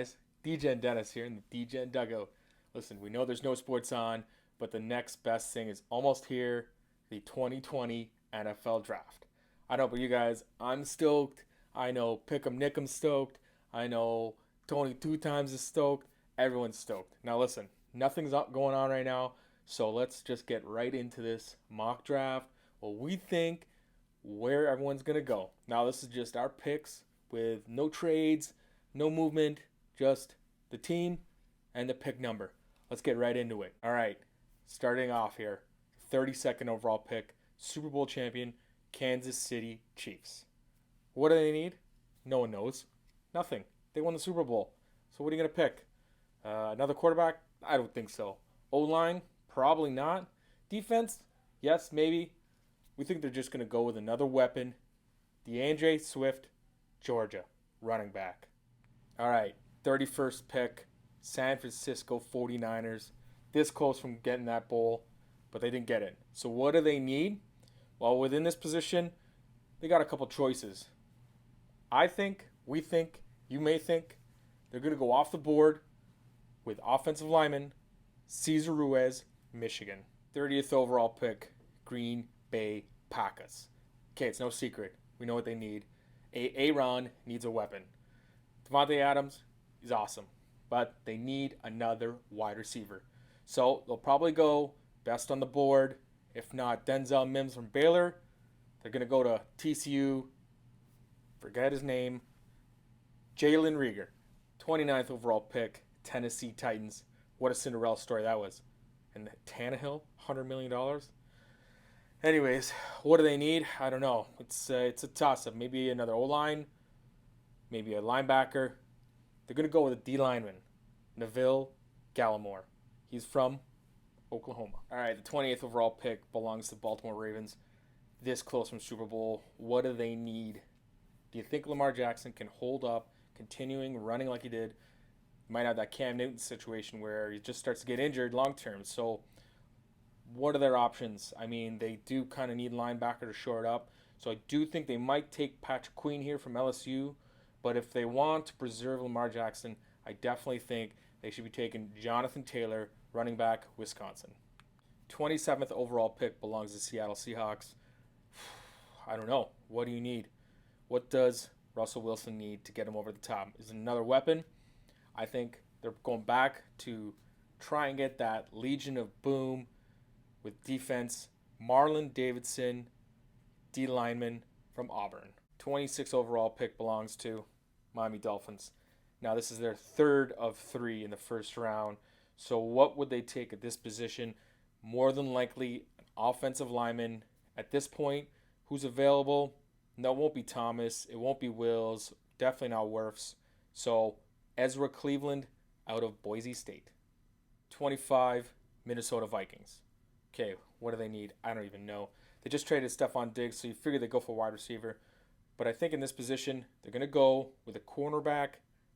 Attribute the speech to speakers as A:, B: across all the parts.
A: guys? DJ and Dennis here in the DJ and Dugout. Listen, we know there's no sports on, but the next best thing is almost here, the 2020 NFL Draft. I know, but you guys, I'm stoked. I know Pick'em Nick'em's stoked. I know Tony Two Times is stoked. Everyone's stoked. Now listen, nothing's going on right now, so let's just get right into this mock draft. What we think, where everyone's going to go. Now this is just our picks with no trades, no movement, just the team and the pick number. Let's get right into it. All right, starting off here, 32nd overall pick, Super Bowl champion, Kansas City Chiefs. What do they need? No one knows. Nothing. They won the Super Bowl. So what are you going to pick? Another quarterback? I don't think so. O-line? Probably not. Defense? Yes, maybe. We think they're just going to go with another weapon. DeAndre Swift, Georgia, running back. All right, 31st pick, San Francisco 49ers. This close from getting that bowl, but they didn't get it. So what do they need? Well, within this position, they got a couple choices. We think, you may think, they're going to go off the board with offensive lineman Cesar Ruiz, Michigan. 30th overall pick, Green Bay Packers. Okay, it's no secret. We know what they need. Aaron needs a weapon. Devontae Adams is awesome, but they need another wide receiver. So they'll probably go best on the board. If not, Denzel Mims from Baylor. They're going to go to TCU. Forget his name. Jaylen Reagor. 29th overall pick, Tennessee Titans. What a Cinderella story that was. And Tannehill, $100 million. Anyways, what do they need? I don't know. It's a toss-up. Maybe another O-line, maybe a linebacker. They're going to go with a D lineman, Neville Gallimore. He's from Oklahoma. All right, the 28th overall pick belongs to Baltimore Ravens. This close from Super Bowl. What do they need? Do you think Lamar Jackson can hold up, continuing running like he did? He might have that Cam Newton situation where he just starts to get injured long term. So what are their options? I mean, they do kind of need linebacker to shore it up. So I do think they might take Patrick Queen here from LSU. But if they want to preserve Lamar Jackson, I definitely think they should be taking Jonathan Taylor, running back, Wisconsin. 27th overall pick belongs to Seattle Seahawks. I don't know. What do you need? What does Russell Wilson need to get him over the top? Is it another weapon? I think they're going back to try and get that Legion of Boom with defense. Marlon Davidson, D lineman from Auburn. 26th overall pick belongs to Miami Dolphins. Now this is their third of three in the first round. So what would they take at this position? More than likely an offensive lineman. At this point, who's available? No, it won't be Thomas. It won't be Wills. Definitely not Wirfs. So Ezra Cleveland out of Boise State. 25, Minnesota Vikings. Okay, what do they need? I don't even know. They just traded Stephon Diggs, so you figure they go for wide receiver. But I think in this position, they're going to go with a cornerback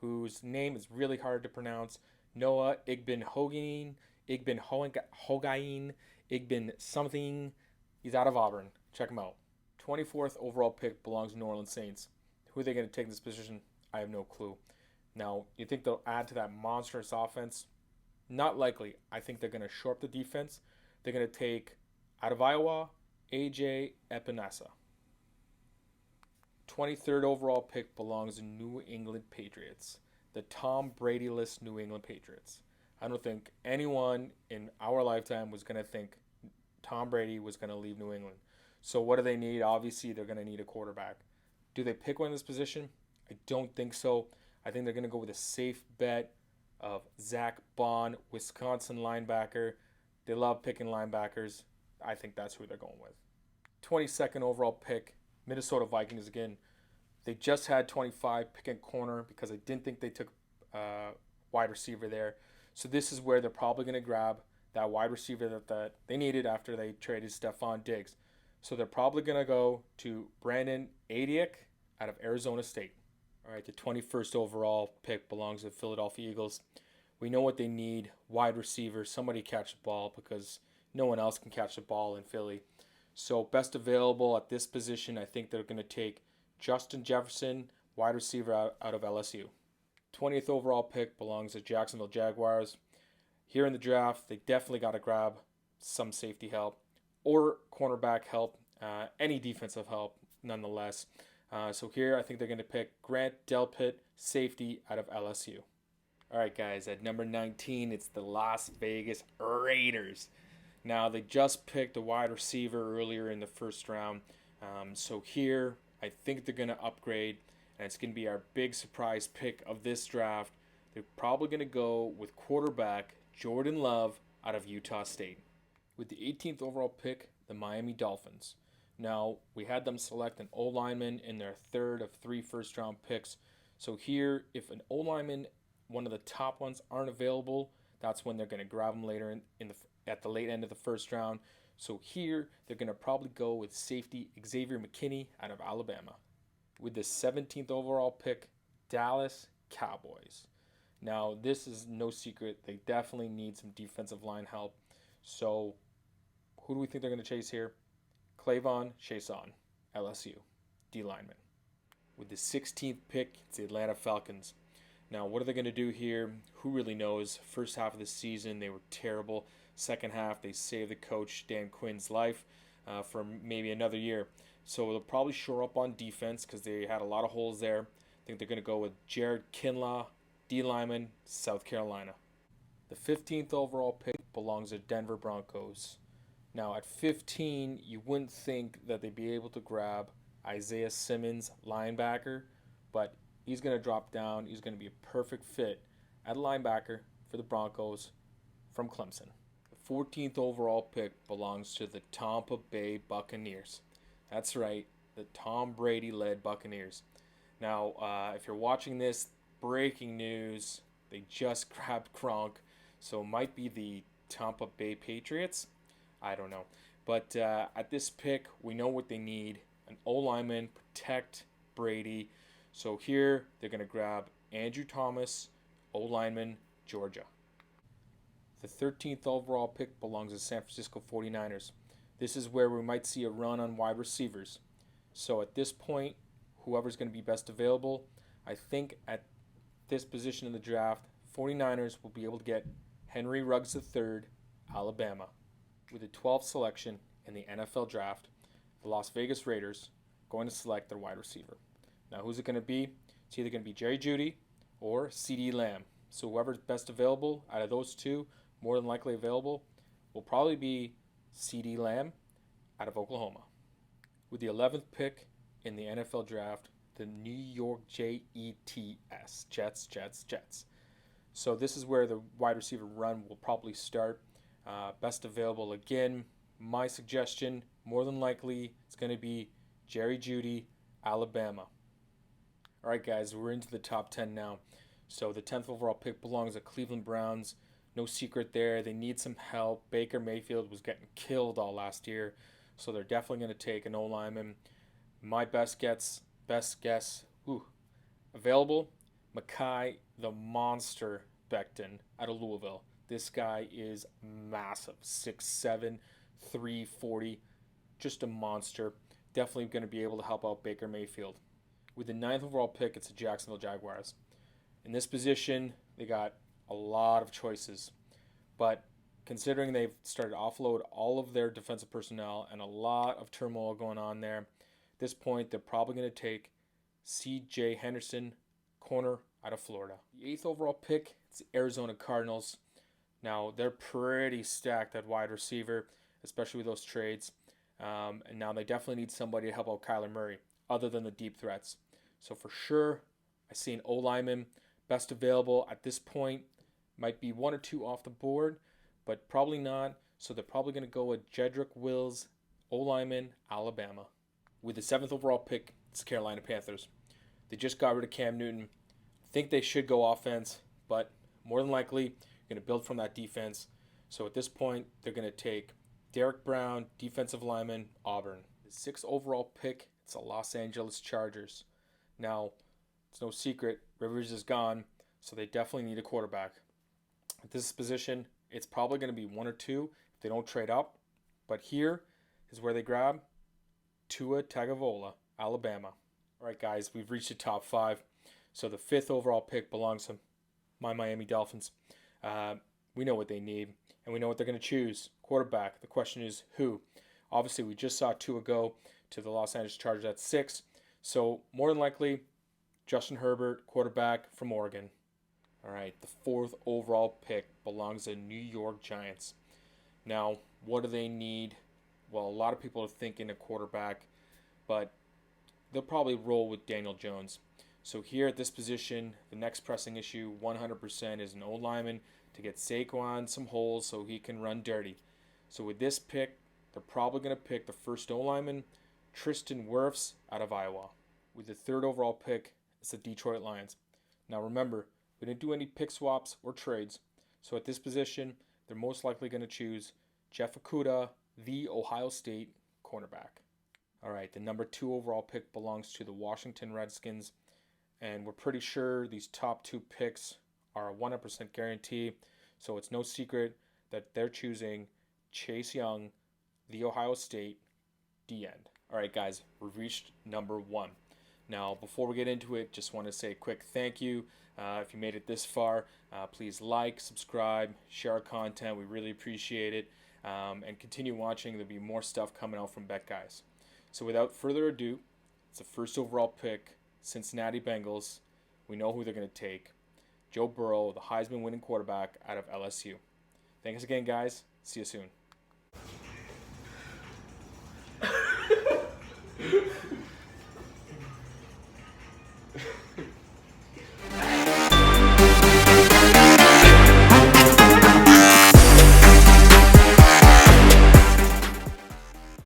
A: whose name is really hard to pronounce. Noah Igbinoghene, Igbin something. He's out of Auburn. Check him out. 24th overall pick belongs to New Orleans Saints. Who are they going to take in this position? I have no clue. Now, you think they'll add to that monstrous offense? Not likely. I think they're going to shore up the defense. They're going to take, out of Iowa, AJ Epenesa. 23rd overall pick belongs to New England Patriots. The Tom Brady-less New England Patriots. I don't think anyone in our lifetime was going to think Tom Brady was going to leave New England. So what do they need? Obviously, they're going to need a quarterback. Do they pick one in this position? I don't think so. I think they're going to go with a safe bet of Zack, Baun, Wisconsin linebacker. They love picking linebackers. I think that's who they're going with. 22nd overall pick, Minnesota Vikings again. They just had 25 picking corner because I didn't think they took wide receiver there. So this is where they're probably going to grab that wide receiver that they needed after they traded Stephon Diggs. So they're probably going to go to Brandon Aiyuk out of Arizona State. All right, the 21st overall pick belongs to the Philadelphia Eagles. We know what they need, wide receiver, somebody catch the ball because no one else can catch the ball in Philly. So best available at this position, I think they're going to take Justin Jefferson, wide receiver out of LSU. 20th overall pick belongs to Jacksonville Jaguars. Here in the draft, they definitely got to grab some safety help or cornerback help, any defensive help nonetheless. So here I think they're going to pick Grant Delpit, safety out of LSU. All right, guys, at number 19, it's the Las Vegas Raiders. Now, they just picked a wide receiver earlier in the first round. So here, I think they're going to upgrade, and it's going to be our big surprise pick of this draft. They're probably going to go with quarterback Jordan Love out of Utah State. With the 18th overall pick, the Miami Dolphins. Now, we had them select an O-lineman in their third of 3 first-round picks. So here, if an O-lineman, one of the top ones, aren't available, that's when they're going to grab them later at the late end of the first round. So here, they're going to probably go with safety Xavier McKinney out of Alabama. With the 17th overall pick, Dallas Cowboys. Now, this is no secret. They definitely need some defensive line help. So, who do we think they're going to chase here? Clavon Chaisson, LSU, D lineman. With the 16th pick, it's the Atlanta Falcons. Now, what are they going to do here? Who really knows? First half of the season, they were terrible. Second half, they saved the coach Dan Quinn's life for maybe another year. So they'll probably shore up on defense because they had a lot of holes there. I think they're going to go with Jared Kinlaw, D lineman, South Carolina. The 15th overall pick belongs to Denver Broncos. Now, at 15, you wouldn't think that they'd be able to grab Isaiah Simmons, linebacker, but he's going to drop down. He's going to be a perfect fit at linebacker for the Broncos from Clemson. The 14th overall pick belongs to the Tampa Bay Buccaneers. That's right, the Tom Brady-led Buccaneers. Now, if you're watching this, breaking news, they just grabbed Gronk, so it might be the Tampa Bay Patriots. I don't know. But at this pick, we know what they need. An O-lineman, protect Brady. So here, they're going to grab Andrew Thomas, O-lineman, Georgia. The 13th overall pick belongs to San Francisco 49ers. This is where we might see a run on wide receivers. So at this point, whoever's going to be best available, I think at this position in the draft, 49ers will be able to get Henry Ruggs III, Alabama. With the 12th selection in the NFL draft, the Las Vegas Raiders are going to select their wide receiver. Now, who's it going to be? It's either going to be Jerry Jeudy or CeeDee Lamb. So whoever's best available out of those two, more than likely available, will probably be CeeDee Lamb out of Oklahoma. With the 11th pick in the NFL draft, the New York Jets. So this is where the wide receiver run will probably start. Best available again, my suggestion, more than likely, it's going to be Jerry Jeudy, Alabama. All right, guys, we're into the top 10 now. So the 10th overall pick belongs to Cleveland Browns. No secret there. They need some help. Baker Mayfield was getting killed all last year, so they're definitely going to take an O-lineman. My best guess, available, Mekhi the Monster Becton out of Louisville. This guy is massive, 6'7", 340, just a monster. Definitely going to be able to help out Baker Mayfield. With the 9th overall pick, it's the Jacksonville Jaguars. In this position, they got a lot of choices. But considering they've started to offload all of their defensive personnel and a lot of turmoil going on there, at this point, they're probably going to take C.J. Henderson, corner out of Florida. The 8th overall pick, it's the Arizona Cardinals. Now, they're pretty stacked at wide receiver, especially with those trades. And now they definitely need somebody to help out Kyler Murray, other than the deep threats. So for sure, I see an O-lineman best available at this point. Might be one or two off the board, but probably not. So they're probably going to go with Jedrick Wills, O-lineman, Alabama. With the 7th overall pick, it's the Carolina Panthers. They just got rid of Cam Newton. I think they should go offense, but more than likely, going to build from that defense. So at this point, they're going to take Derek Brown, defensive lineman, Auburn. The 6th overall pick, it's the Los Angeles Chargers. Now, it's no secret, Rivers is gone, so they definitely need a quarterback. At this position, it's probably going to be one or two if they don't trade up. But here is where they grab Tua Tagovailoa, Alabama. All right, guys, we've reached the top 5. So the 5th overall pick belongs to my Miami Dolphins. We know what they need, and we know what they're going to choose. Quarterback. The question is who? Obviously, we just saw Tua go to the Los Angeles Chargers at 6. So more than likely, Justin Herbert, quarterback from Oregon. All right, the 4th overall pick belongs to New York Giants. Now, what do they need? Well, a lot of people are thinking a quarterback, but they'll probably roll with Daniel Jones. So here at this position, the next pressing issue 100% is an old lineman to get Saquon some holes so he can run dirty. So with this pick, they're probably going to pick the first old lineman, Tristan Wirfs out of Iowa. With the 3rd overall pick, it's the Detroit Lions. Now remember, we didn't do any pick swaps or trades. So at this position, they're most likely going to choose Jeff Okudah, the Ohio State cornerback. All right, the number 2 overall pick belongs to the Washington Redskins. And we're pretty sure these top 2 picks are a 100% guarantee. So it's no secret that they're choosing Chase Young, the Ohio State D-end. All right, guys, we've reached number 1. Now, before we get into it, just want to say a quick thank you. If you made it this far, please like, subscribe, share our content. We really appreciate it. And continue watching. There'll be more stuff coming out from Bet Guys. So without further ado, it's the 1st overall pick, Cincinnati Bengals. We know who they're going to take. Joe Burrow, the Heisman winning quarterback out of LSU. Thanks again, guys. See you soon.